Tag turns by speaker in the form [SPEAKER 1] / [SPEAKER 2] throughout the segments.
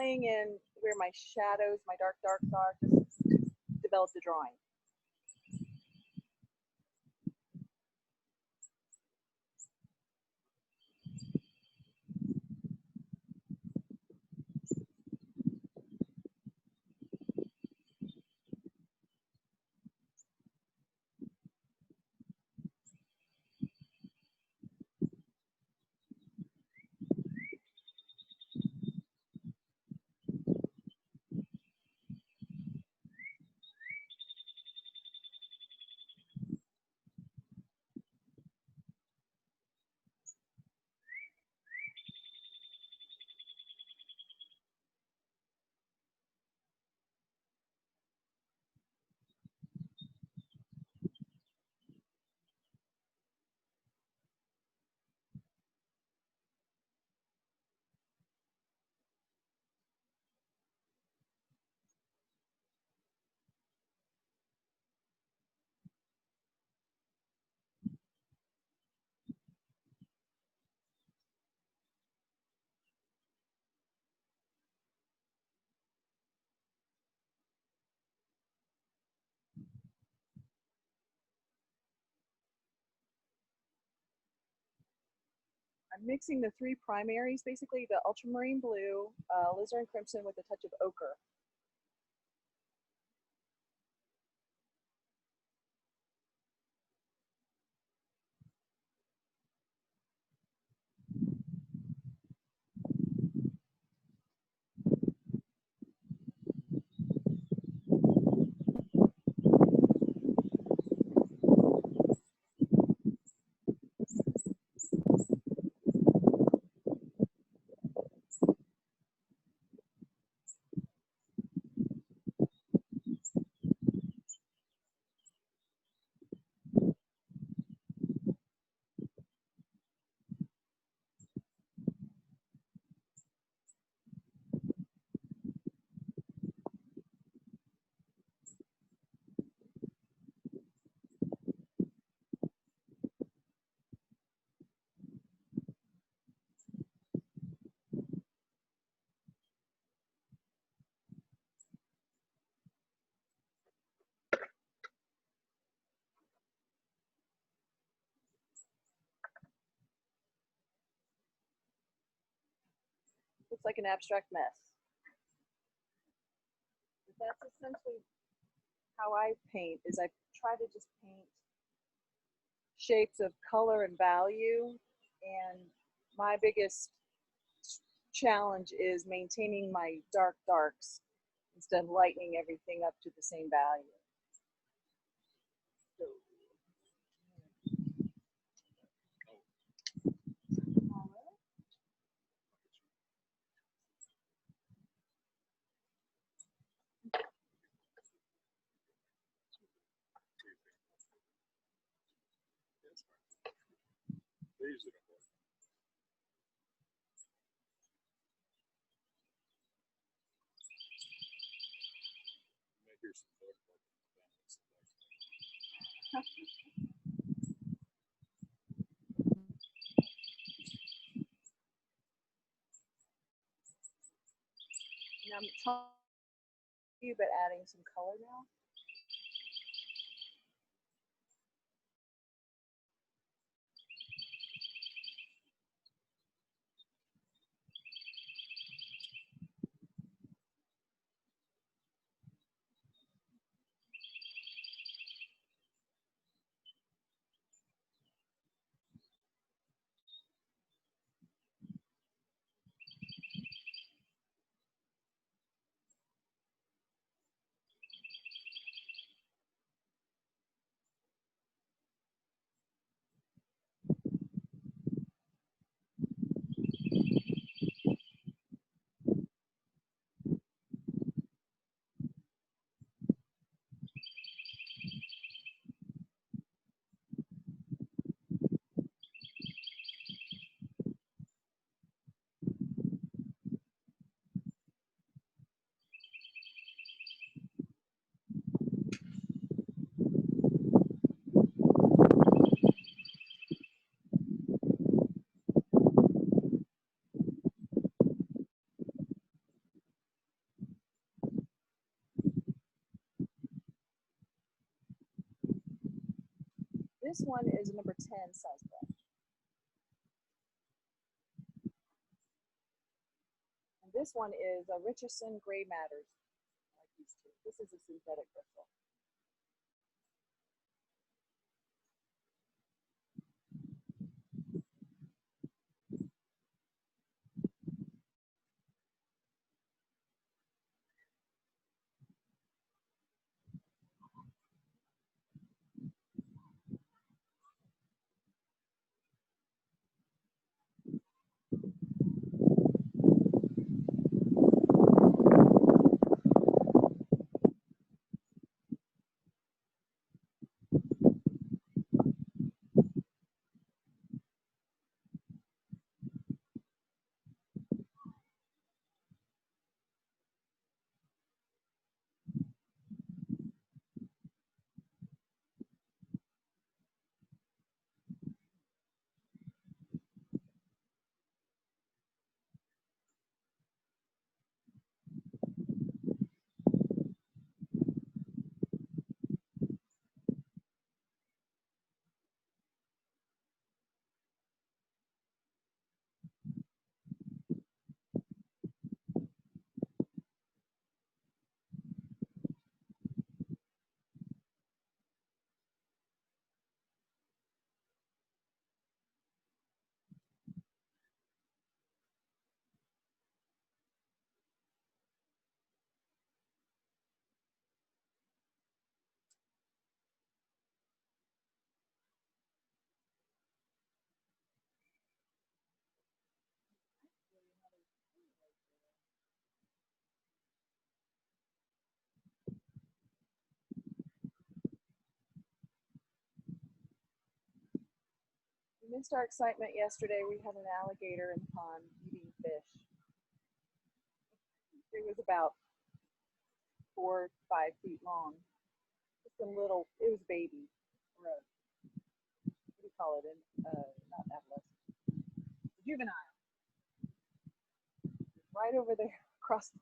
[SPEAKER 1] playing in where my shadows, my darks are, just develop the drawing. I'm mixing the three primaries, basically the ultramarine blue, alizarin crimson with a touch of ochre. Looks like an abstract mess. But that's essentially how I paint, is I try to just paint shapes of color and value, and my biggest challenge is maintaining my darks instead of lightening everything up to the same value. So, and I'm trying but adding some color now. this one is a number 10 size brush. And this one is a Richardson Gray Matters. I like these two. This is a synthetic crystal. We missed our excitement yesterday. We had an alligator in the pond eating fish. It was about 4 or 5 feet long. Just a little, it was baby, or a, what do you call it? Not adolescent, juvenile. Right over there across the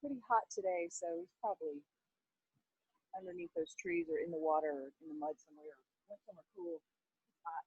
[SPEAKER 1] pretty hot today, so he's probably underneath those trees or in the water or in the mud somewhere. Went somewhere cool. It's hot.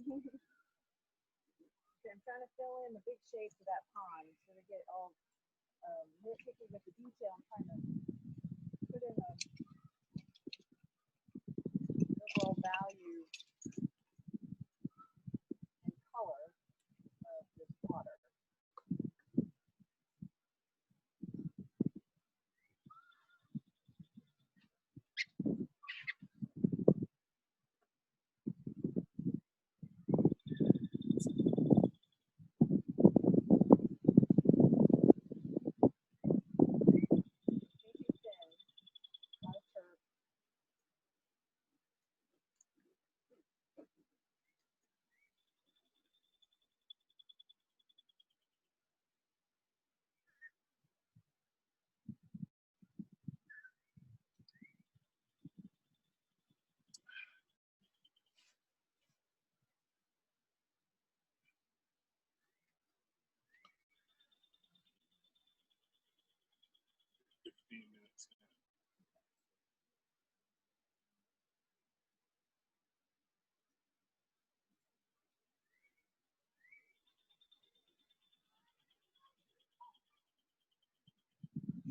[SPEAKER 1] Okay, I'm trying to fill in the big shapes of that pond so to get all nitpicky with the detail. I'm trying to put in a overall value and color of this water. Painting thin, not a curve.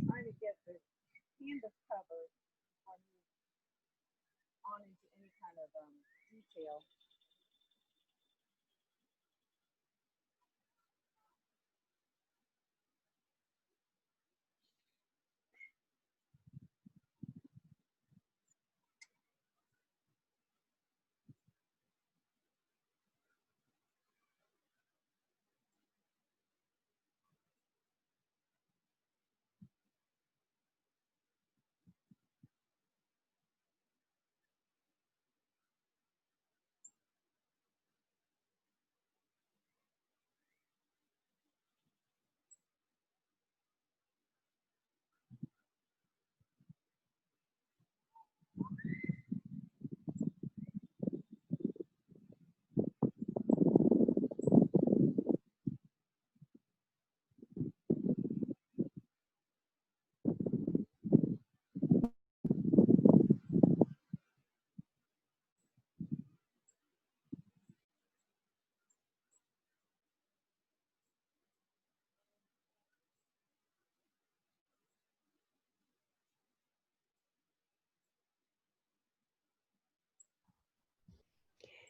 [SPEAKER 1] Trying to get the canvas cover on into any kind of detail.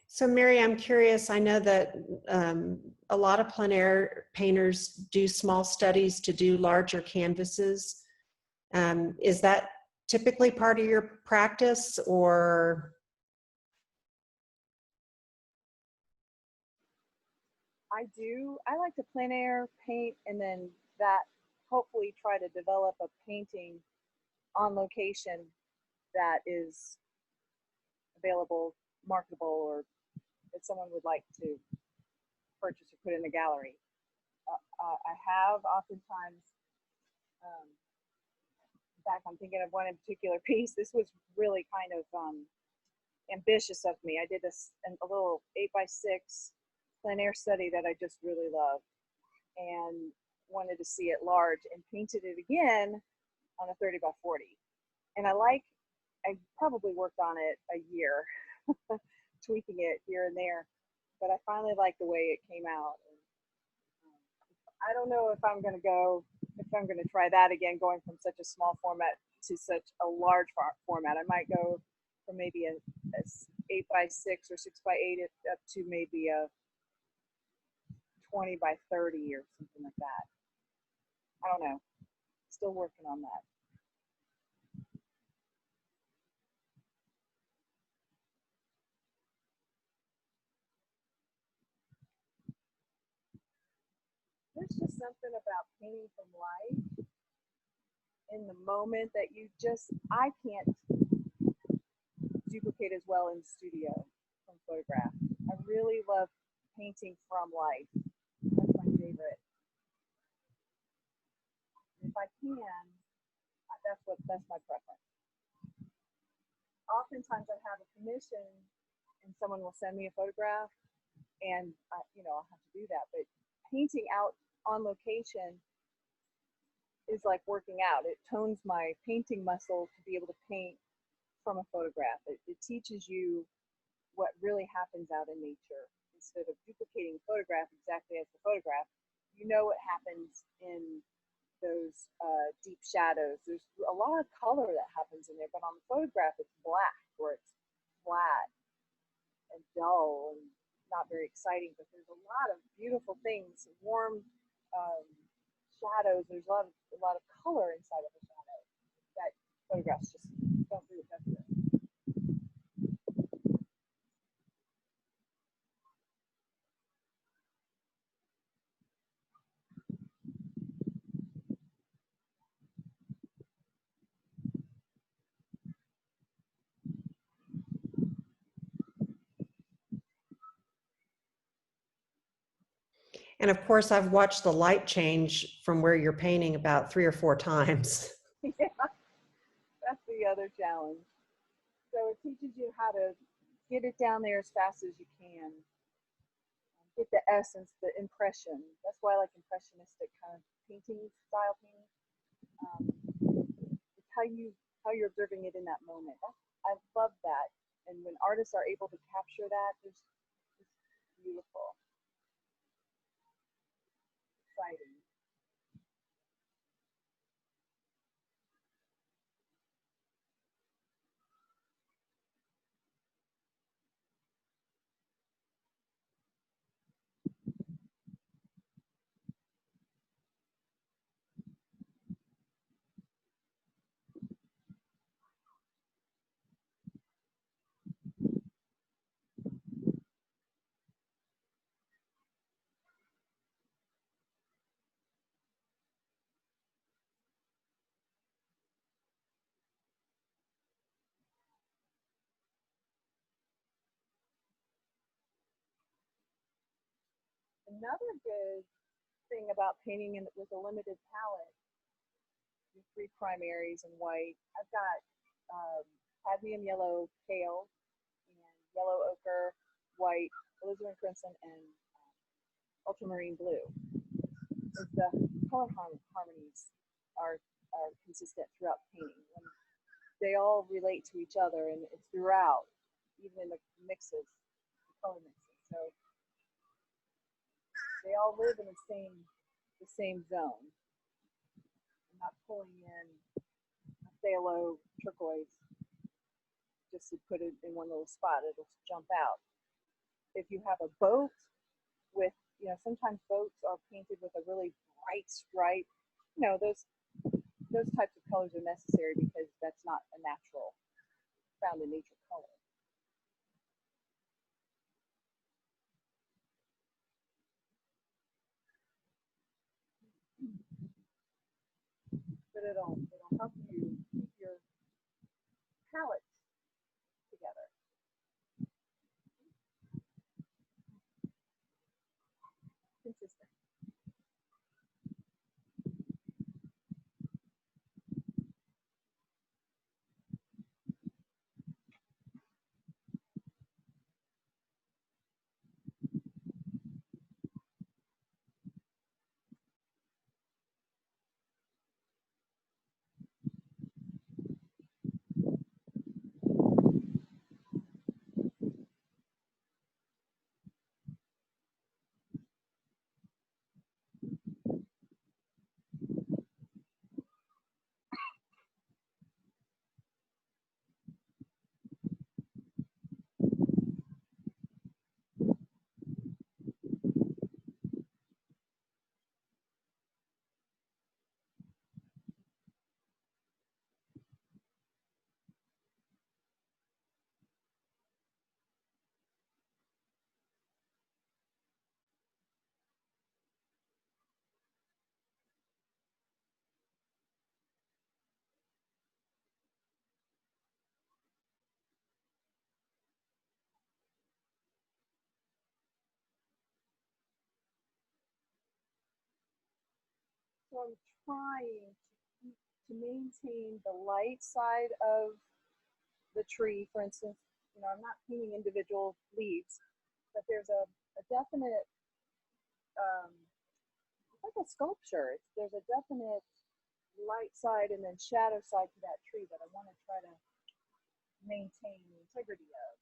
[SPEAKER 2] So Mary, I'm curious, I know that a lot of plein air painters do small studies to do larger canvases. Is that typically part of your practice, or?
[SPEAKER 1] I do. I like to plein air paint and then that hopefully try to develop a painting on location that is available, marketable, or if someone would like to purchase or put in a gallery. I have oftentimes, in fact, I'm thinking of one in particular piece. This was really kind of ambitious of me. I did a little 8x6 plein air study that I just really loved and wanted to see it large and painted it again on a 30x40. And I probably worked on it a year, tweaking it here and there, but I finally liked the way it came out. And, I don't know if I'm going to try that again, going from such a small format to such a large format. I might go from maybe a 8x6 or 6x8 up to maybe a 20x30 or something like that. I don't know. Still working on that. There's just something about painting from life in the moment that I can't duplicate as well in the studio from photograph. I really love painting from life. That's my favorite. If I can, that's my preference. Oftentimes I have a commission and someone will send me a photograph and I'll have to do that. But painting out on location is like working out. It tones my painting muscle to be able to paint from a photograph. It teaches you what really happens out in nature. instead of duplicating a photograph exactly as the photograph, you know what happens in those deep shadows. There's a lot of color that happens in there, but on the photograph it's black or it's flat and dull and not very exciting. But there's a lot of beautiful things, warm shadows. There's a lot of color inside of a shadow that photographs just don't do it justice.
[SPEAKER 2] And of course, I've watched the light change from where you're painting about 3 or 4 times.
[SPEAKER 1] Yeah, that's the other challenge. So it teaches you how to get it down there as fast as you can. Get the essence, the impression. That's why I like impressionistic kind of painting style painting. It's how you're observing it in that moment. I love that. And when artists are able to capture that, it's beautiful, exciting. Another good thing about painting with a limited palette, with 3 primaries and white. I've got cadmium yellow, pale, and yellow ochre, white, alizarin crimson, and ultramarine blue. As the color harmonies are consistent throughout the painting. And they all relate to each other, and it's throughout, even in the mixes, the color mixes. So they all live in the same zone. I'm not pulling in a phthalo turquoise just to put it in one little spot. It'll jump out. If you have a boat with, sometimes boats are painted with a really bright stripe. Those types of colors are necessary because that's not a natural found in nature color. But it'll help you keep your palette together. Consistent. So I'm trying to maintain the light side of the tree. For instance, I'm not painting individual leaves, but there's a definite, it's like a sculpture. There's a definite light side and then shadow side to that tree that I want to try to maintain the integrity of.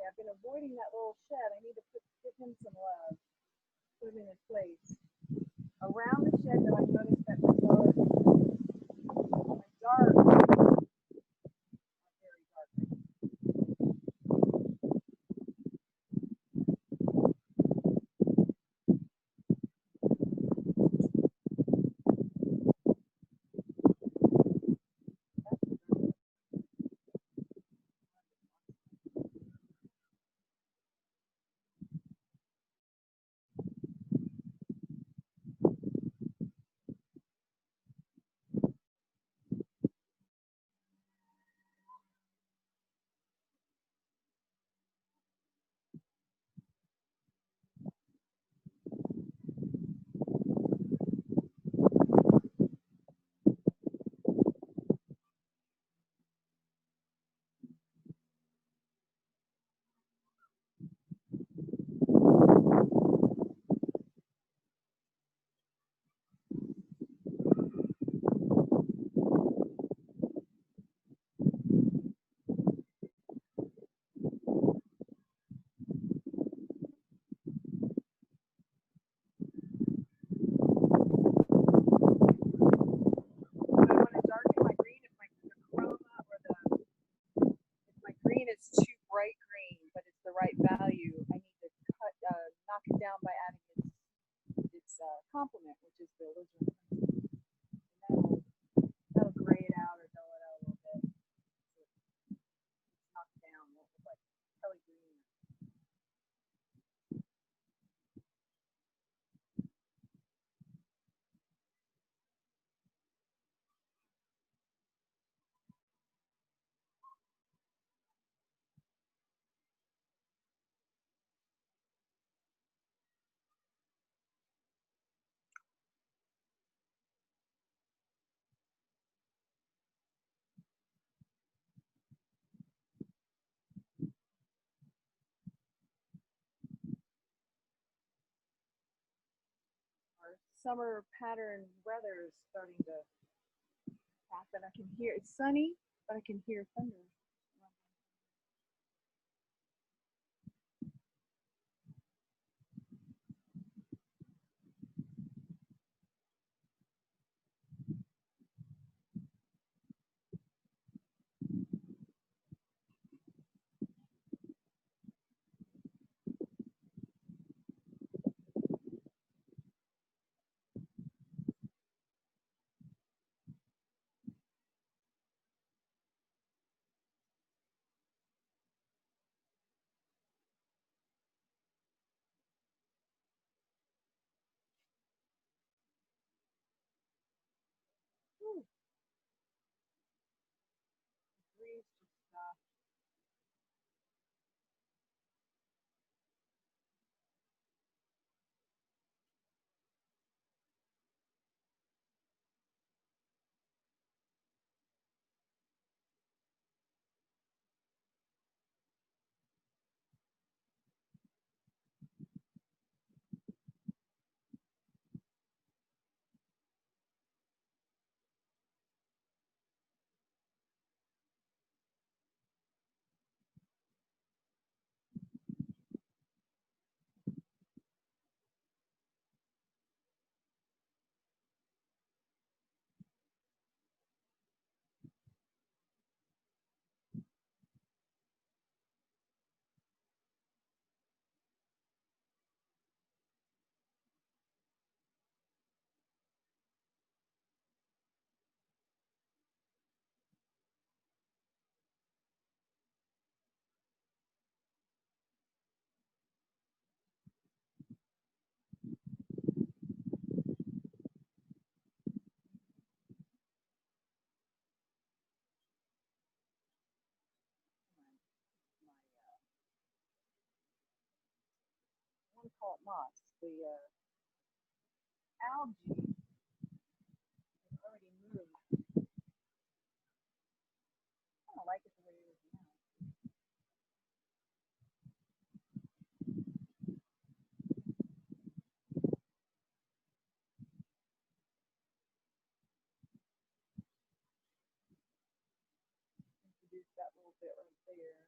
[SPEAKER 1] I've been avoiding that little shed. I need to give him some love, put him in his place. Around the shed, though, I noticed that my dark, very dark. I want to darken my green if the chroma or if my green is too bright green, but it's the right value. I need to knock it down by adding its complement, which is the original. And that'll gray it out or dull it out a little bit. So it's knocked down, won't look like Kelly green. Our summer pattern weather is starting to happen. I can hear it's sunny, but I can hear thunder. Whew. The breeze just stopped. I want to call it moss. The algae has already moved. I don't like it the way it is now. Introduce that little bit right there.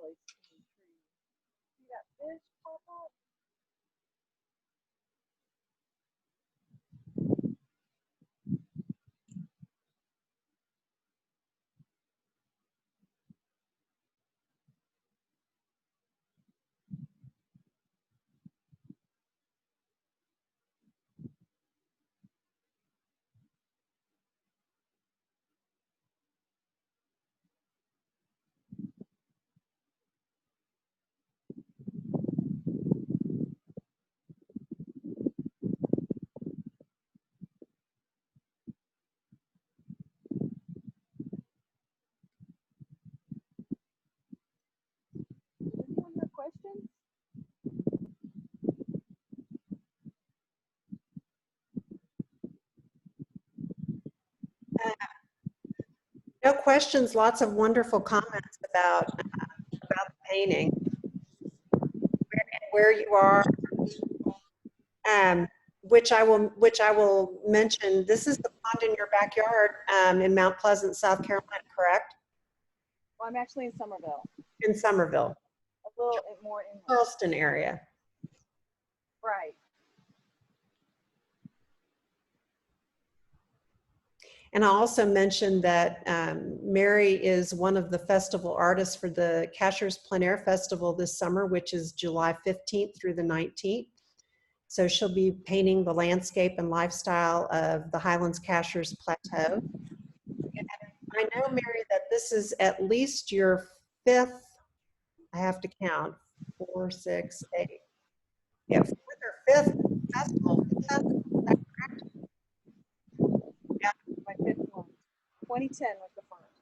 [SPEAKER 1] really skinny tree. See that fish pop up? Does anyone have questions?
[SPEAKER 2] No questions, lots of wonderful comments about the painting, where you are, which I will mention. This is the pond in your backyard in Mount Pleasant, South Carolina, correct?
[SPEAKER 1] Well, I'm actually in Somerville,
[SPEAKER 2] In Somerville,
[SPEAKER 1] a little more inland.
[SPEAKER 2] Charleston area.
[SPEAKER 1] Right.
[SPEAKER 2] And I also mentioned that Mary is one of the festival artists for the Cashiers Plein Air Festival this summer, which is July 15th through the 19th. So she'll be painting the landscape and lifestyle of the Highlands Cashiers Plateau. And I know, Mary, that this is at least your fifth, I have to count, 4, 6, 8. Yeah, fourth or fifth festival. Is that correct?
[SPEAKER 1] Yeah, my fifth one. 2010 was the first.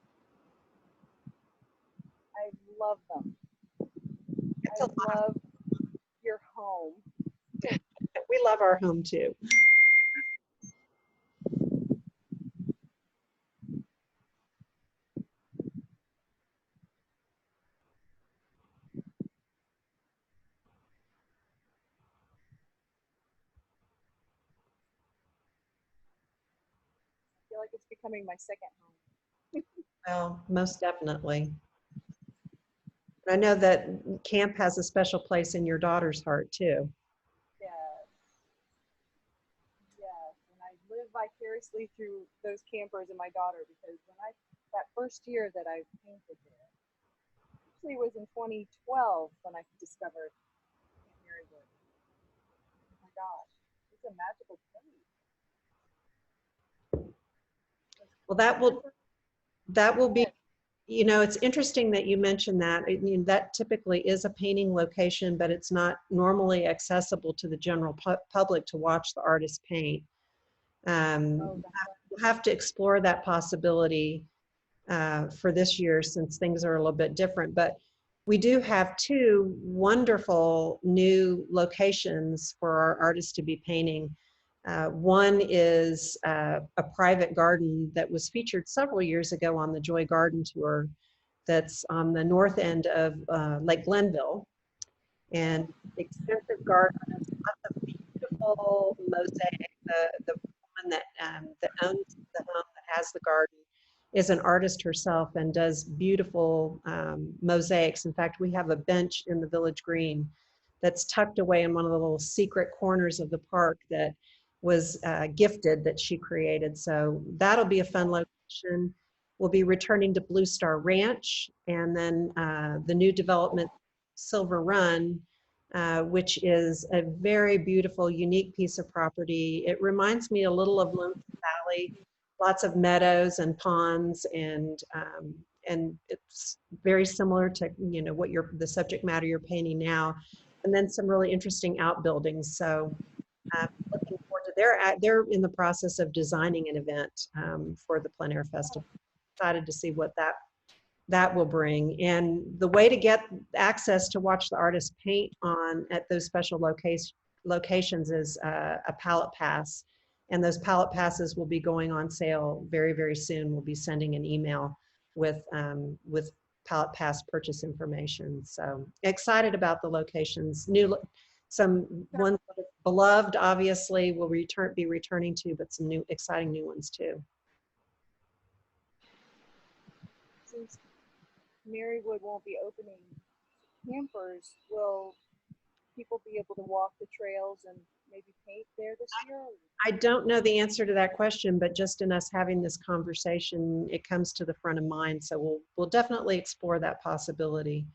[SPEAKER 1] I love them.
[SPEAKER 2] It's
[SPEAKER 1] I
[SPEAKER 2] a lot.
[SPEAKER 1] love your home.
[SPEAKER 2] We love our home too.
[SPEAKER 1] I feel like it's becoming my second home.
[SPEAKER 2] Well, most definitely. I know that camp has a special place in your daughter's heart too.
[SPEAKER 1] Yes. Yes. And I live vicariously through those campers and my daughter because that first year that I painted there, actually was in 2012 when I discovered Camp Marywood. Oh my gosh, it's a magical place.
[SPEAKER 2] Well, that will be, you know, it's interesting that you mentioned that. I mean, that typically is a painting location, but it's not normally accessible to the general public to watch the artist paint. We'll have to explore that possibility for this year since things are a little bit different. But we do have two wonderful new locations for our artists to be painting. One is a private garden that was featured several years ago on the Joy Garden Tour that's on the north end of Lake Glenville. And extensive garden, lots of beautiful mosaic. The woman that owns the home that has the garden is an artist herself and does beautiful mosaics. In fact, we have a bench in the Village Green that's tucked away in one of the little secret corners of the park that was gifted that she created. So that'll be a fun location. We'll be returning to Blue Star Ranch and then the new development Silver Run, which is a very beautiful, unique piece of property. It reminds me a little of Lonesome Valley, lots of meadows and ponds, and it's very similar to what the subject matter you're painting now, and then some really interesting outbuildings. So looking forward to they're in the process of designing an event for the Plein Air Festival. Excited to see what that will bring. And the way to get access to watch the artist paint at those special locations is a pallet pass. And those pallet passes will be going on sale very, very soon. We'll be sending an email with pallet pass purchase information. So excited about the locations. Some ones that are beloved, obviously, will be returning to, but some new, exciting new ones too.
[SPEAKER 1] Since Marywood won't be opening campers, will people be able to walk the trails and maybe paint there this year?
[SPEAKER 2] I don't know the answer to that question, but just in us having this conversation, it comes to the front of mind. So we'll definitely explore that possibility.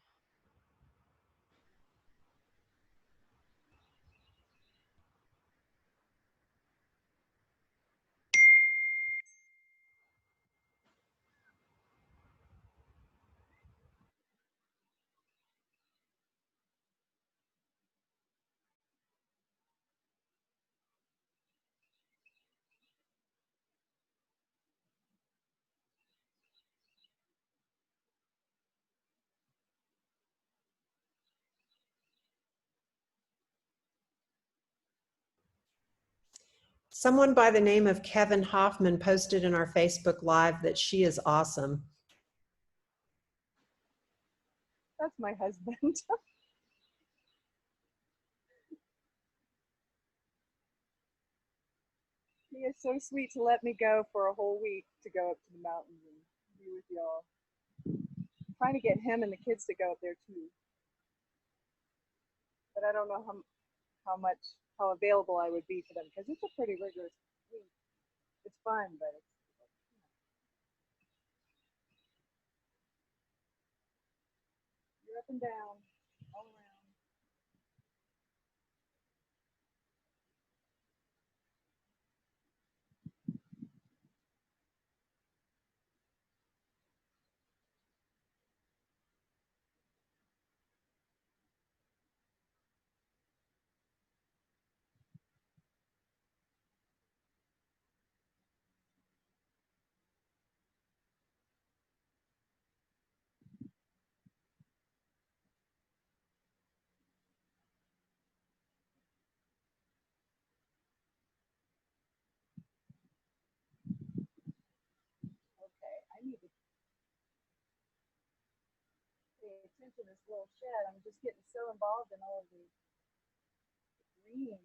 [SPEAKER 2] Someone by the name of Kevin Hoffman posted in our Facebook Live that she is awesome.
[SPEAKER 1] That's my husband. He is so sweet to let me go for a whole week to go up to the mountains and be with y'all. Trying to get him and the kids to go up there too, but I don't know how available I would be for them because it's a pretty rigorous week. It's fun, but it's you're up and down all around. Okay, I need to pay attention to this little shed. I'm just getting so involved in all of the green.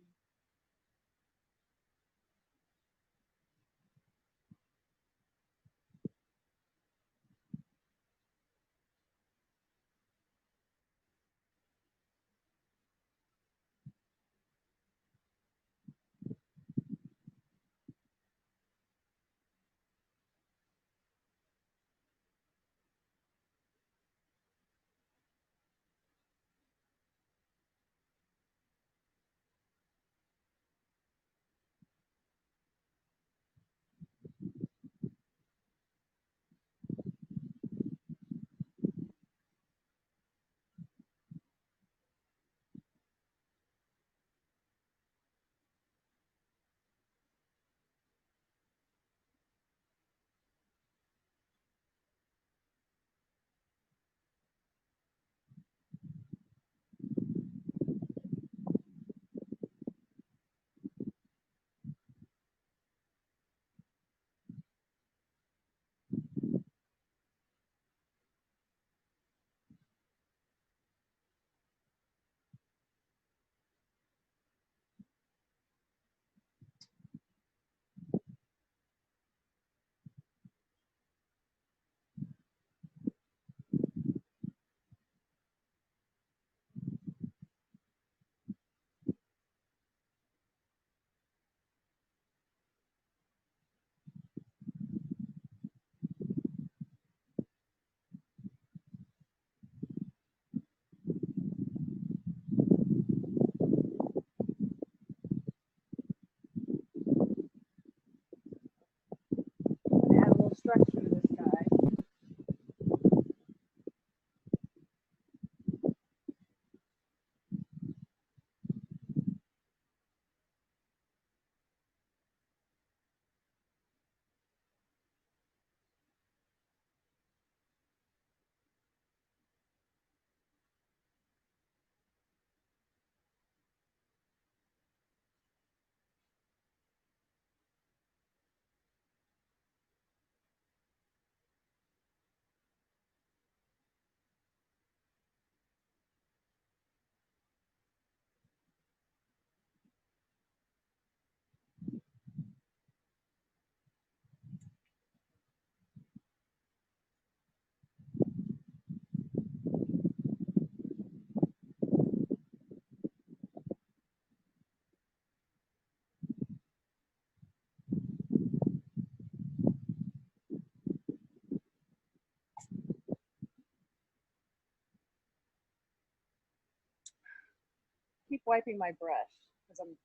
[SPEAKER 1] wiping my brush because I'm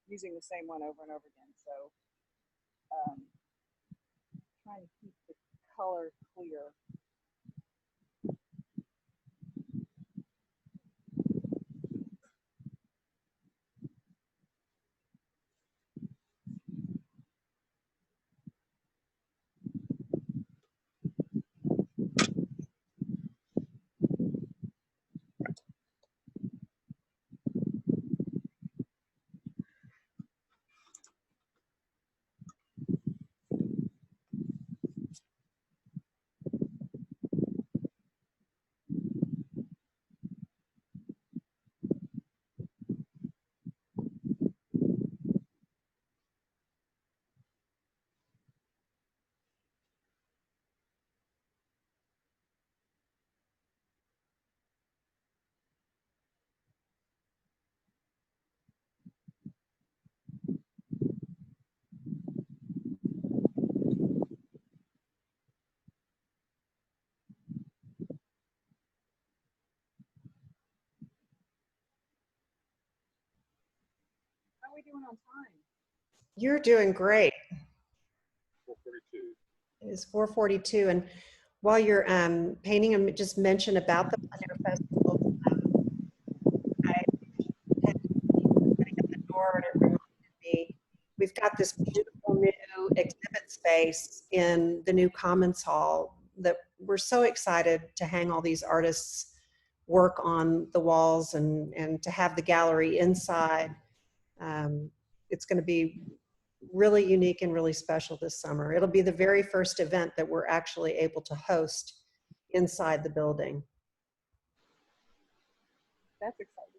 [SPEAKER 1] using the same one over and over again. So trying to keep the color clear. How are we doing on time?
[SPEAKER 2] You're doing great.
[SPEAKER 3] 4:42.
[SPEAKER 2] It's 4:42, and while you're painting, and just mention about the Plein Air Festival. I had sitting at the door, and it reminded me we've got this beautiful new exhibit space in the new Commons Hall that we're so excited to hang all these artists' work on the walls and to have the gallery inside. It's going to be really unique and really special this summer. It'll be the very first event that we're actually able to host inside the building.
[SPEAKER 1] That's exciting.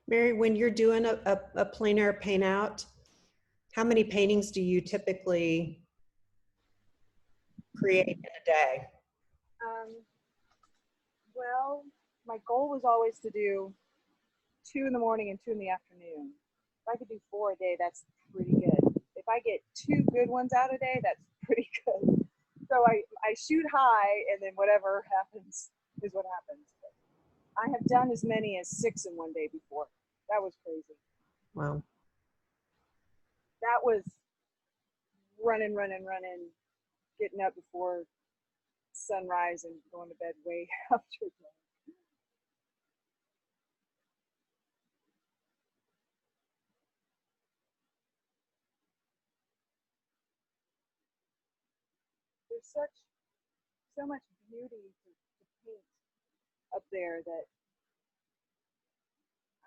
[SPEAKER 2] Mary, when you're doing a plein air paint out, how many paintings do you typically create in a day?
[SPEAKER 1] Well, my goal was always to do 2 in the morning and 2 in the afternoon. If I could do 4 a day, that's pretty good. If I get 2 good ones out a day, that's pretty good. So I shoot high, and then whatever happens is what happens. But I have done as many as 6 in one day before. That was crazy.
[SPEAKER 2] Wow.
[SPEAKER 1] That was running, getting up before sunrise and going to bed way after that. There's so much beauty to paint up there that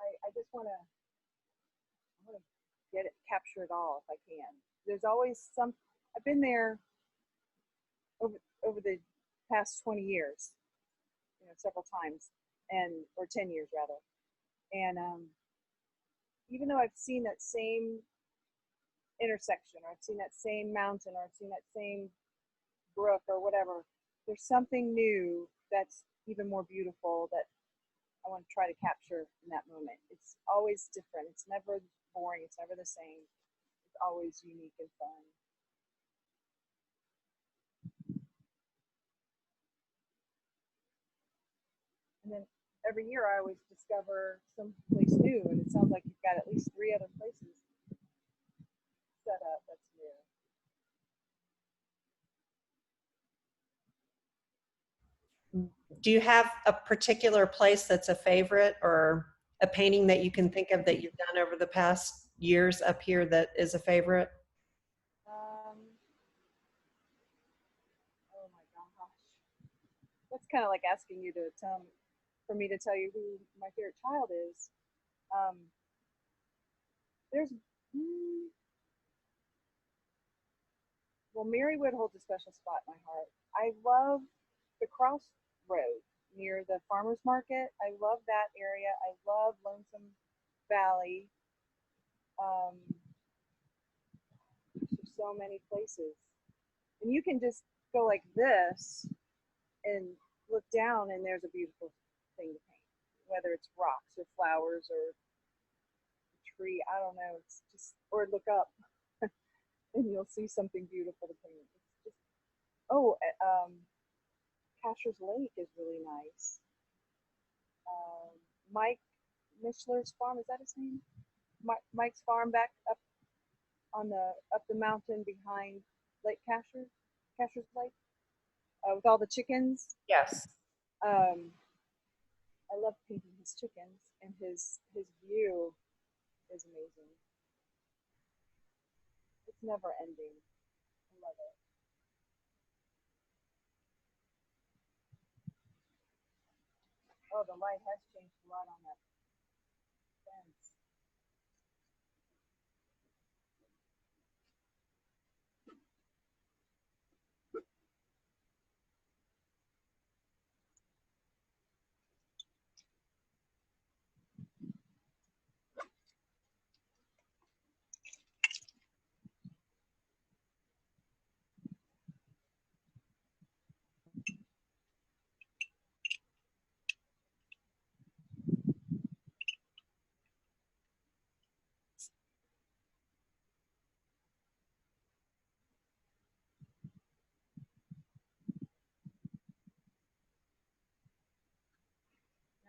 [SPEAKER 1] I just want to get it, capture it all if I can. There's always some. I've been there over the past 20 years, several times, or 10 years rather. And even though I've seen that same intersection, or I've seen that same mountain, or I've seen that same brook or whatever, there's something new that's even more beautiful that I want to try to capture in that moment. It's always different. It's never boring. It's never the same. It's always unique and fun. And then every year I always discover some place new, and it sounds like you've got at least 3 other places set up that's new.
[SPEAKER 2] Do you have a particular place that's a favorite, or a painting that you can think of that you've done over the past years up here that is a favorite?
[SPEAKER 1] Oh my gosh. That's kind of like asking you to for me to tell you who my favorite child is. Um, there's, well, Marywood holds a special spot in my heart. I love the crossroad near the farmer's market. I love that area. I love Lonesome Valley. There's so many places. And you can just go like this and look down, and there's a beautiful thing to paint, whether it's rocks or flowers or a tree. I don't know. It's just, or look up and you'll see something beautiful to paint. It's just, oh, Cashiers Lake is really nice. Mike Mishler's farm, is that his name? Mike's farm back up the mountain behind Lake Cashiers Lake, with all the chickens.
[SPEAKER 2] Yes.
[SPEAKER 1] I love painting his chickens, and his view is amazing. It's never ending. I love it. Oh, the light has changed a lot on that fence.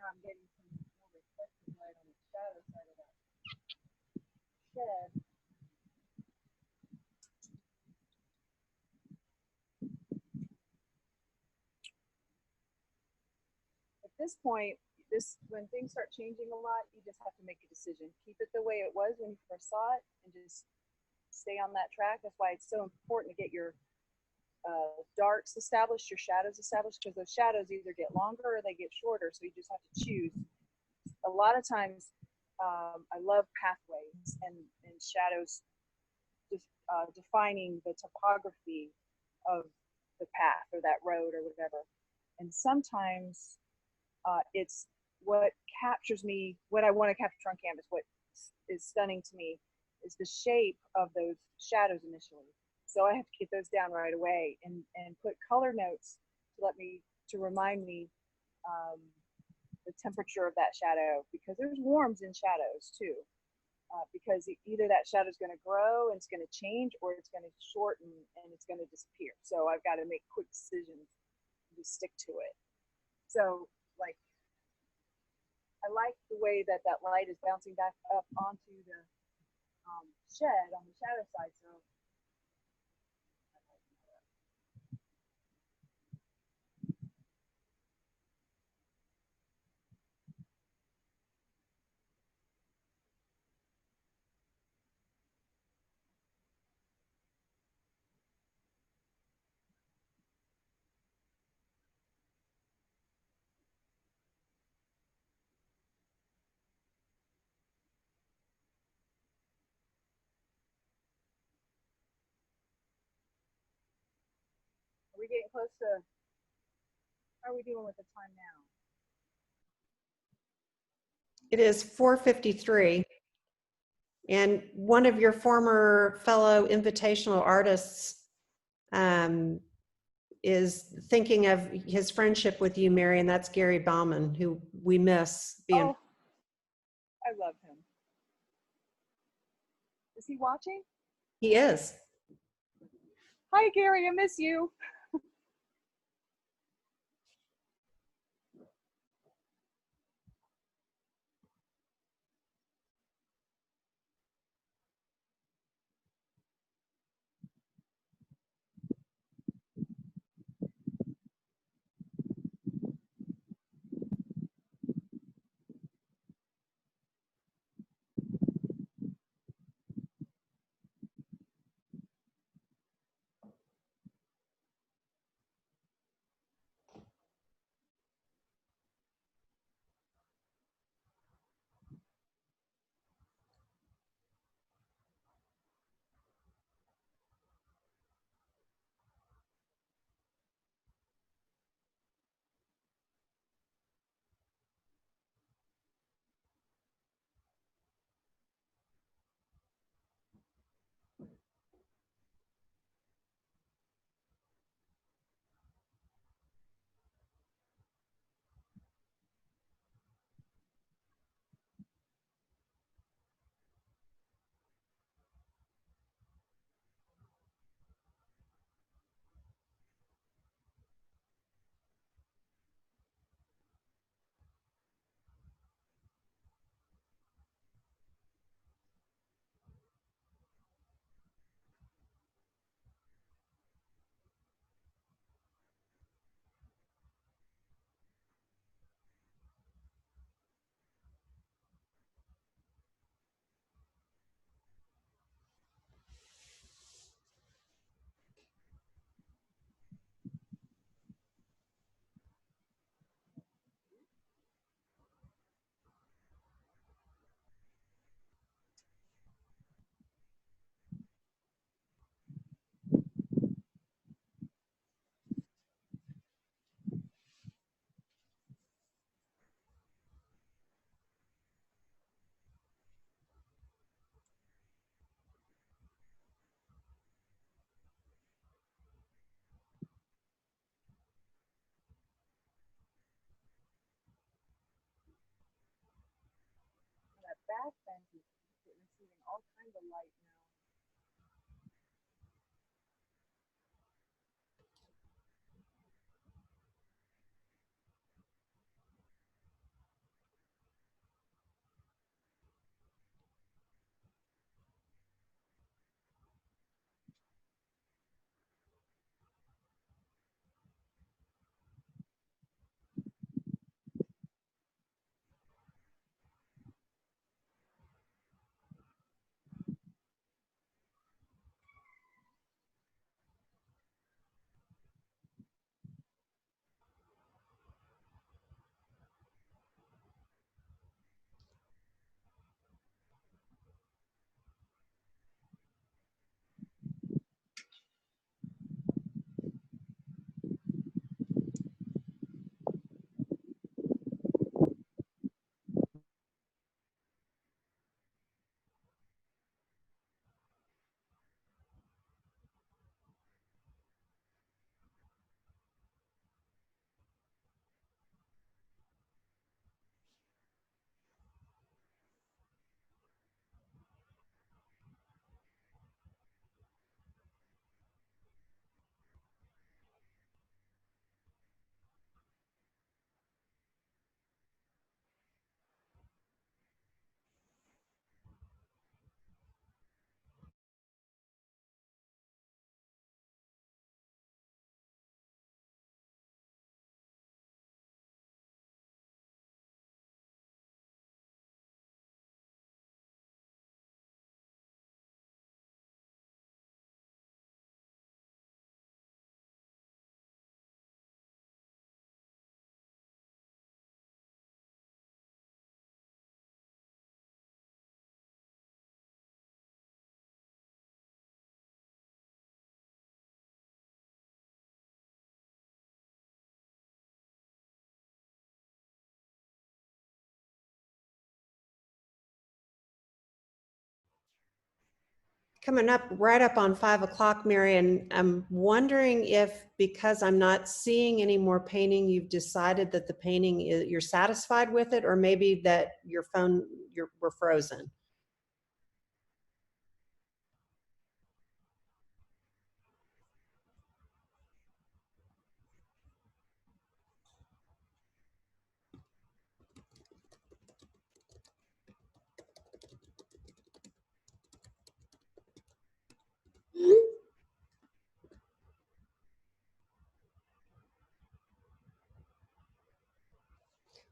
[SPEAKER 1] Now I'm getting some more reflective light on the shadow side of that shed. At this point, when things start changing a lot, you just have to make a decision. Keep it the way it was when you first saw it, and just stay on that track. That's why it's so important to get your darks established, your shadows established, because those shadows either get longer or they get shorter. So you just have to choose. A lot of times, I love pathways and shadows, just defining the topography of the path or that road or whatever. And sometimes it's what captures me, what I want to capture on canvas, what is stunning to me is the shape of those shadows initially. So I have to get those down right away and put color notes to remind me um, the temperature of that shadow, because there's warms in shadows too. Because either that shadow is going to grow and it's going to change, or it's going to shorten and it's going to disappear. So I've got to make quick decisions to stick to it. So like, I like the way that that light is bouncing back up onto the shed on the shadow side. So are we getting close to, how are we doing with the time now?
[SPEAKER 2] It is 4:53. And one of your former fellow invitational artists is thinking of his friendship with you, Mary, and that's Gary Bauman, who we miss being.
[SPEAKER 1] Oh, I love him. Is he watching?
[SPEAKER 2] He is.
[SPEAKER 1] Hi, Gary, I miss you. That back bench is receiving all kinds of light now.
[SPEAKER 2] coming up right up on 5 o'clock, Mary, and I'm wondering if, because I'm not seeing any more painting, you've decided that the painting is, you're satisfied with it, or maybe that your phone, we're frozen.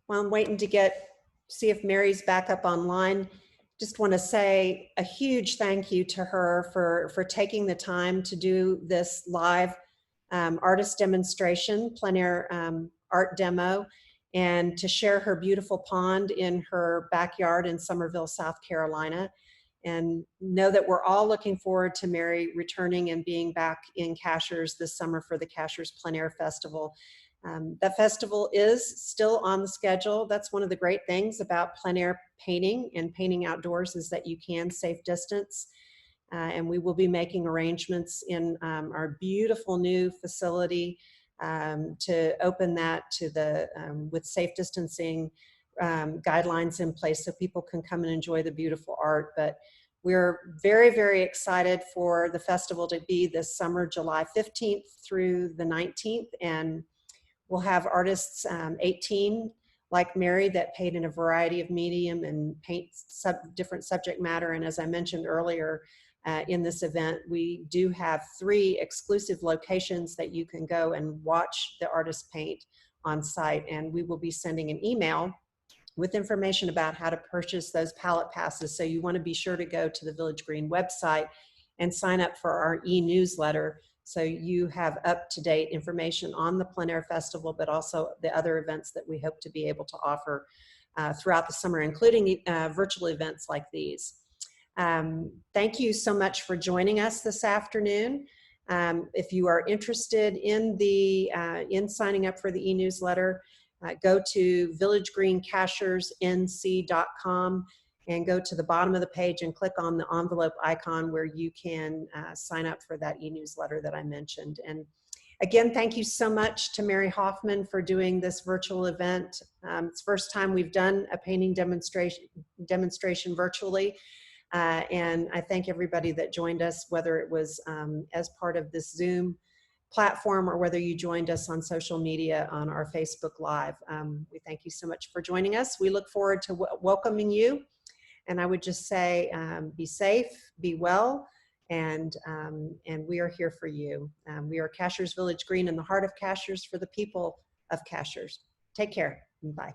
[SPEAKER 2] Well, I'm waiting to see if Mary's back up online. Just want to say a huge thank you to her for taking the time to do this live artist demonstration, plein air art demo, and to share her beautiful pond in her backyard in Summerville, South Carolina. And know that we're all looking forward to Mary returning and being back in Cashiers this summer for the Cashiers Plein Air Festival. That festival is still on the schedule. That's one of the great things about plein air painting and painting outdoors, is that you can safe distance. And we will be making arrangements in our beautiful new facility to open that to the with safe distancing guidelines in place, so people can come and enjoy the beautiful art. But we're very, very excited for the festival to be this summer, July 15th through the 19th. And we'll have artists 18 like Mary that paint in a variety of medium and paint different subject matter. And as I mentioned earlier, in this event, we do have 3 exclusive locations that you can go and watch the artists paint on site. And we will be sending an email with information about how to purchase those palette passes. So you want to be sure to go to the Village Green website and sign up for our e-newsletter, so you have up-to-date information on the Plein Air Festival, but also the other events that we hope to be able to offer throughout the summer, including virtual events like these. Thank you so much for joining us this afternoon. If you are interested in in signing up for the e-newsletter, go to villagegreencashiersnc.com and go to the bottom of the page and click on the envelope icon where you can sign up for that e-newsletter that I mentioned. And again, thank you so much to Mary Hoffman for doing this virtual event. It's the first time we've done a painting demonstration virtually. And I thank everybody that joined us, whether it was as part of this Zoom platform or whether you joined us on social media on our Facebook Live. We thank you so much for joining us. We look forward to welcoming you. And I would just say, be safe, be well, and we are here for you. We are Cashiers Village Green in the heart of Cashiers for the people of Cashiers. Take care. Bye.